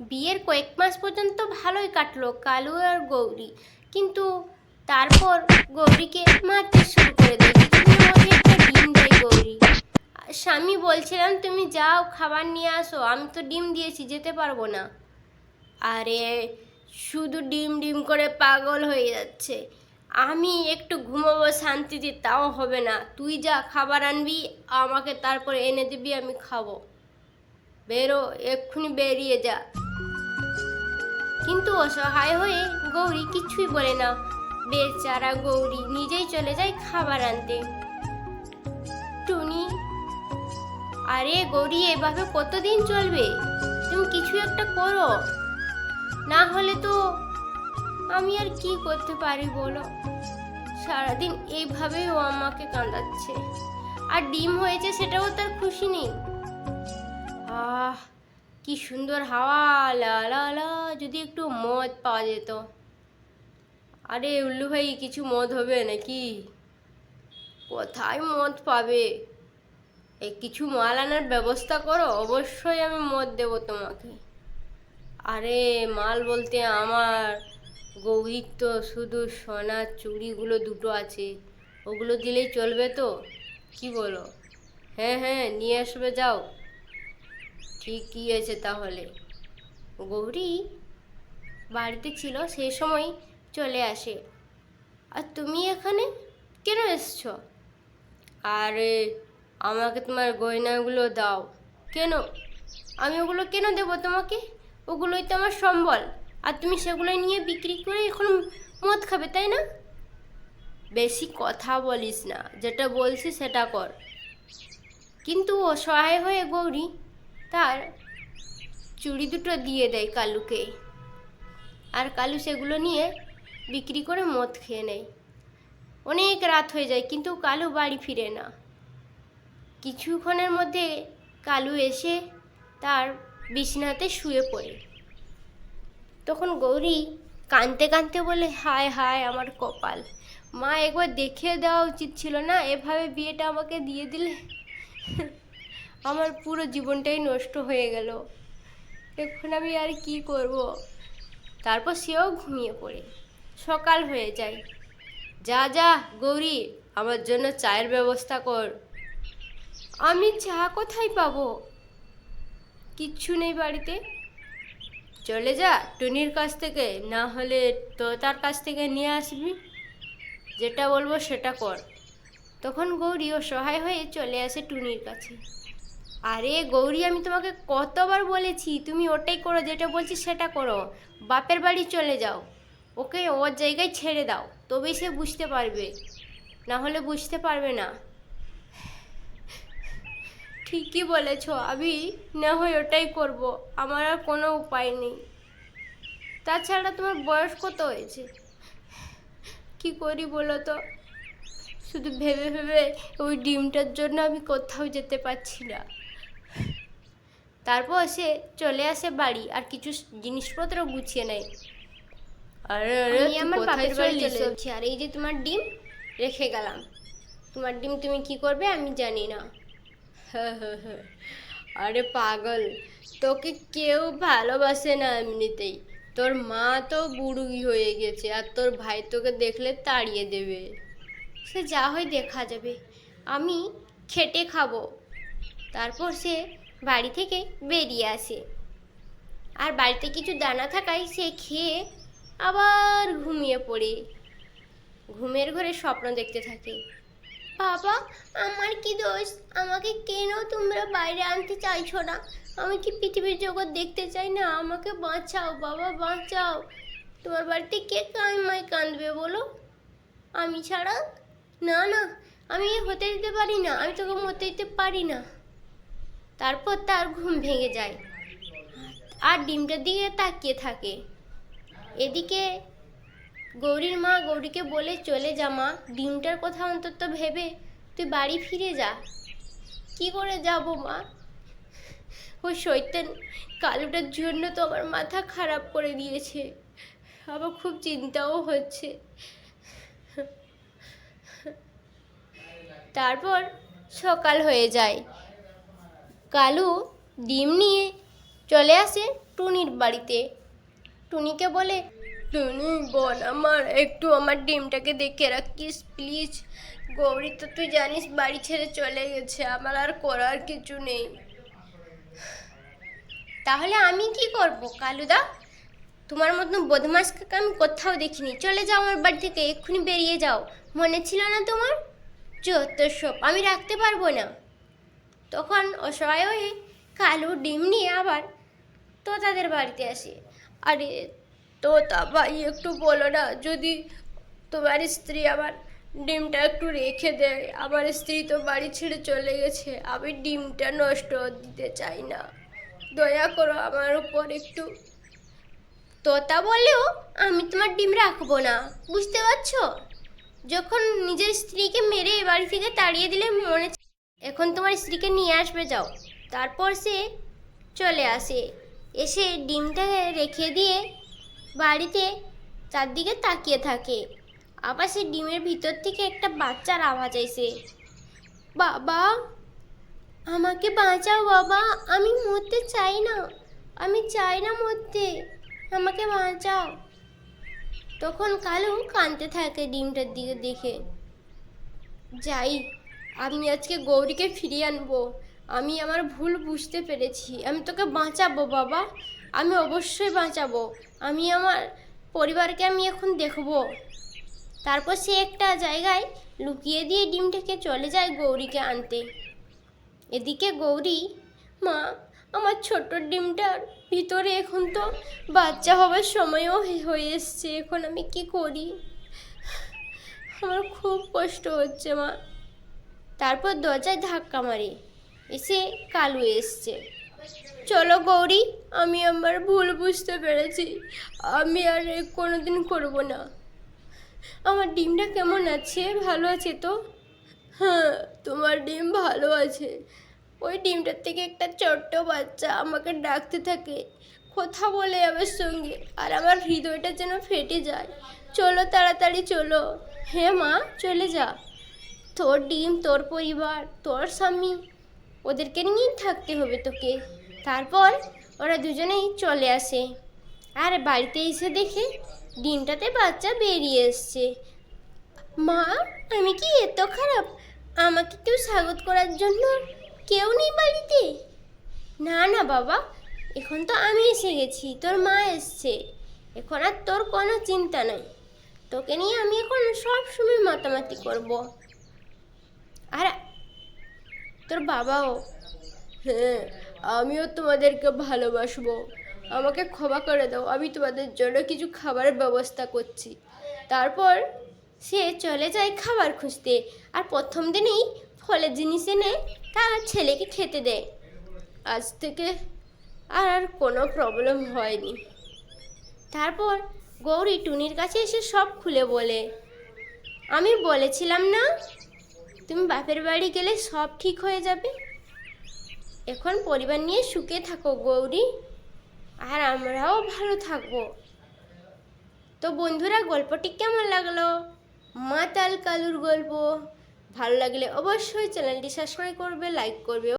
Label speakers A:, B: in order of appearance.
A: বিয়ের কয়েক মাস পর্যন্ত ভালোই কাটলো কালু আর গৌরী, কিন্তু তারপর গৌরীকে মারতে শুরু করে দেয়। কিছুদিনের মধ্যে একটা ডিম দেয় গৌরী। স্বামী বলছিলাম তুমি যাও খাবার নিয়ে আসো, আমি তো ডিম দিয়েছি, যেতে পারবো না। আরে শুধু ডিম ডিম করে পাগল হয়ে যাচ্ছে, আমি একটু ঘুমাবো শান্তিতে, তাও হবে না। তুই যা খাবার আনবি, আমাকে তারপরে এনে দিবি, আমি খাবো। বেরো, এক্ষুনি বেরিয়ে যা। কিন্তু অসহায় হয়ে গৌরী কিছুই বলে না। বেচারা গৌরী নিজেই চলে যায় খাবার আনতে। টুনি, আরে গৌরী এভাবে কতদিন চলবে? তুমি কিছু একটা করো, না হলে তো আমি আর কি করতে পারি বলো। সারাদিন এইভাবেই ও আমাকে কাঁদাচ্ছে, আর ডিম হয়েছে সেটাও তার খুশি নেই। আহ, কি সুন্দর হাওয়া, লা লা লা, যদি একটু মদ পাওয়া যেত। আরে উল্লু ভাই, কিছু মদ হবে নাকি? কোথায় মদ পাবে? এই কিছু মাল আনার ব্যবস্থা করো, অবশ্যই আমি মদ দেবো তোমাকে। আরে মাল বলতে আমার গৌরীর তো শুধু সোনার চুড়িগুলো দুটো আছে, ওগুলো দিলেই চলবে তো? কি বলো? হ্যাঁ হ্যাঁ, নিয়ে আসবে, যাও। ঠিকই আছে তাহলে। গৌরী বাড়িতে ছিল সেই সময় চলে আসে। আর তুমি এখানে কেন এসছো? আরে আমাকে তোমার গয়নাগুলো দাও। কেন? আমি ওগুলো কেন দেবো তোমাকে? ওগুলোই তো আমার সম্বল, আর তুমি সেগুলোই নিয়ে বিক্রি করে এখন মদ খাবে, তাই না? বেশি কথা বলিস না, যেটা বলছি সেটা কর। কিন্তু অসহায় হয়ে গৌরী তার চুড়ি দুটো দিয়ে দেয় কালুকে, আর কালু সেগুলো নিয়ে বিক্রি করে মদ খেয়ে নেয়। অনেক রাত হয়ে যায়, কিন্তু কালু বাড়ি ফিরে না। কিছুক্ষণের মধ্যে কালু এসে তার বিছানাতে শুয়ে পড়ে। তখন গৌরী কাঁদতে কাঁদতে বলে, হায় হায় আমার কপাল, মা একবার দেখে দেওয়া উচিত ছিল না, এভাবে বিয়েটা আমাকে দিয়ে দিলে। আমার পুরো জীবনটাই নষ্ট হয়ে গেল, এখন আমি আর কি করব? তারপর সেও ঘুমিয়ে পড়ে। সকাল হয়ে যায়। যা যা গৌরী, আমার জন্য চায়ের ব্যবস্থা কর। আমি চা কোথায় পাবো? কিচ্ছু নেই বাড়িতে। চলে যা টুনির কাছ থেকে, না হলে তো তার কাছ থেকে নিয়ে আসবি, যেটা বলবো সেটা কর। তখন গৌরী অসহায় হয়ে চলে আসে টুনির কাছে। আরে গৌরী, আমি তোমাকে কতবার বলেছি তুমি ওটাই করো, যেটা বলছি সেটা করো। বাপের বাড়ি চলে যাও, ওকে ওর জায়গায় ছেড়ে দাও, তবেই সে বুঝতে পারবে, না হলে বুঝতে পারবে না। ঠিকই বলেছ, আমি না হয় ওটাই করব, আমার আর কোনো উপায় নেই। তাছাড়া তোমার বয়স কত হয়েছে? কি করি বলো তো? শুধু ভেবে ভেবে ওই ডিমটার জন্য আমি কোথাও যেতে পারছি না। তারপর সে চলে আসে বাড়ি, আর কিছু জিনিসপত্র গুছিয়ে নেয়। আরে আরে, আমি আমার বাপের বাড়ি চলে যাচ্ছি, আর এই যে তোমার ডিম রেখে গেলাম, তোমার ডিম তুমি কি করবে আমি জানি না। আরে পাগল, তোকে কেউ ভালোবাসে না এমনিতেই। তোর মা তো বুড়ি হয়ে গেছে, আর তোর ভাই তোকে দেখলে তাড়িয়ে দেবে। সে যা হয় দেখা যাবে, আমি খেটে খাবো। তারপর সে বাড়ি থেকে বেরিয়ে আসে, আর বাড়িতে কিছু দানা থাকায় সে খেয়ে আবার ঘুমিয়ে পড়ে। ঘুমের ঘরে স্বপ্ন দেখতে থাকে। বাবা, আমার কি দোষ? আমাকে কেন তোমরা বাইরে আনতে চাইছো না? আমি কি পৃথিবীর জগৎ দেখতে চাই না? আমাকে বাঁচাও বাবা, বাঁচাও। তোমার বাড়িতে কে কামায় কাঁদবে বলো আমি ছাড়া? না না, আমি হতে দিতে পারি না, আমি তোকে মরতে দিতে পারি না। তারপর তার ঘুম ভেঙে যায়, আর ডিমটার দিকে তাকিয়ে থাকে। এদিকে গৌরীর মা গৌরীকে বলে, চলে যা মা, ডিমটার কথা অন্তত ভেবে তুই বাড়ি ফিরে যা। কি করে যাব মা? ওই শয়তান কালুটার জন্য তো আমার মাথা খারাপ করে দিয়েছে, আমার খুব চিন্তাও হচ্ছে। তারপর সকাল হয়ে যায়। কালু ডিম নিয়ে চলে আসে টুনির বাড়িতে। টুনিকে বলে, টুনি বোন আমার, একটু আমার ডিমটাকে দেখে রাখিস প্লিজ। গৌরী তো তুই জানিস বাড়ি ছেড়ে চলে গেছে, আমার আর করার কিছু নেই। তাহলে আমি কি করব কালুদা? তোমার মতন বদমাস কাকা আমি কোথাও দেখিনি। চলে যাও আমার বাড়ি থেকে, এক্ষুনি বেরিয়ে যাও। মনে ছিল না তোমার? যত সব, আমি রাখতে পারবো না। তখন অসহায় হয়ে কালু ডিম নিয়ে আবার তোতাদের বাড়িতে আসে। আরে তোতা ভাই, একটু বলো না, যদি তোমার স্ত্রী আমার ডিমটা একটু রেখে দেয়। আমার স্ত্রী তো বাড়ি ছেড়ে চলে গেছে, আমি ডিমটা নষ্ট দিতে চাই না, দয়া করো আমার উপর একটু। তোতা বললেও আমি তোমার ডিম রাখবো না, বুঝতে পারছো? যখন নিজের স্ত্রীকে মেরে বাড়ি থেকে তাড়িয়ে দিলে মনে, এখন তোমার স্ত্রীকে নিয়ে আসবে, যাও। তারপর সে চলে আসে, এসে ডিমটা রেখে দিয়ে বাড়িতে চারদিকে তাকিয়ে থাকে। আবার সে ডিমের ভিতর থেকে একটা বাচ্চার আওয়াজ আইছে, বাবা আমাকে বাঁচাও বাবা, আমি মরতে চাই না, আমি চাই না মরতে, আমাকে বাঁচাও। তখন কালু কাঁদতে থাকে ডিমটার দিকে দেখে। যাই, আমি আজকে গৌরীকে ফিরিয়ে আনবো। আমি আমার ভুল বুঝতে পেরেছি, আমি তোকে বাঁচাবো বাবা, আমি অবশ্যই বাঁচাবো। আমি আমার পরিবারকে আমি এখন দেখবো। তারপর সে একটা জায়গায় লুকিয়ে দিয়ে ডিমটাকে চলে যায় গৌরীকে আনতে। এদিকে গৌরী, মা আমার ছোট্ট ডিমটার ভিতরে এখন তো বাচ্চা হবার সময়ও হয়ে এসছে, এখন আমি কি করি? আমার খুব কষ্ট হচ্ছে মা। তারপর দরজায় ধাক্কা মারে, এসে কালু এসছে। চলো গৌরী, আমি আমার ভুল বুঝতে পেরেছি, আমি আর কোনোদিন করবো না। আমার ডিমটা কেমন আছে? ভালো আছে তো? হ্যাঁ, তোমার ডিম ভালো আছে। ওই ডিমটার থেকে একটা ছোট্ট বাচ্চা আমাকে ডাকতে থাকে, কথা বলে আমার সঙ্গে, আর আমার হৃদয়টা যেন ফেটে যায়। চলো তাড়াতাড়ি চলো। হ্যাঁ মা, চলে যা। তোর ডিম, তোর পরিবার, তোর স্বামী, ওদেরকে নিয়েই থাকতে হবে তোকে। তারপর ওরা দুজনেই চলে আসে, আর বাড়িতে এসে দেখে ডিমটাতে বাচ্চা বেরিয়ে এসছে। মা আমি কি এত খারাপ? আমাকে কেউ স্বাগত করার জন্য কেউ নেই বাড়িতে? না না বাবা, এখন তো আমি এসে গেছি, তোর মা এসছে, এখন আর তোর কোনো চিন্তা নাই। তোকে নিয়ে আমি এখন সব সময় মাতামাতি করব। আর তোর বাবাও। হ্যাঁ, আমিও তোমাদেরকে ভালোবাসবো, আমাকে ক্ষমা করে দাও, আমি তোমাদের জন্য কিছু খাবারের ব্যবস্থা করছি। তারপর সে চলে যায় খাবার খুঁজতে, আর প্রথম দিনেই ফলের জিনিস এনে তার ছেলেকে খেতে দেয়। আজ থেকে আর কোনো প্রবলেম হয়নি। তারপর গৌরী টুনির কাছে এসে সব খুলে বলে, আমি বলেছিলাম না তুমি বাপের বাড়ি গেলে সব ঠিক হয়ে যাবে। এখন পরিবার নিয়ে সুখে থাকো গৌরী, আর আমরাও ভালো থাকবো। তো বন্ধুরা, গল্পটি কেমন লাগলো? মাতাল কালুর গল্প ভালো লাগলে অবশ্যই চ্যানেলটি সাবস্ক্রাইব করবে, লাইক করবে।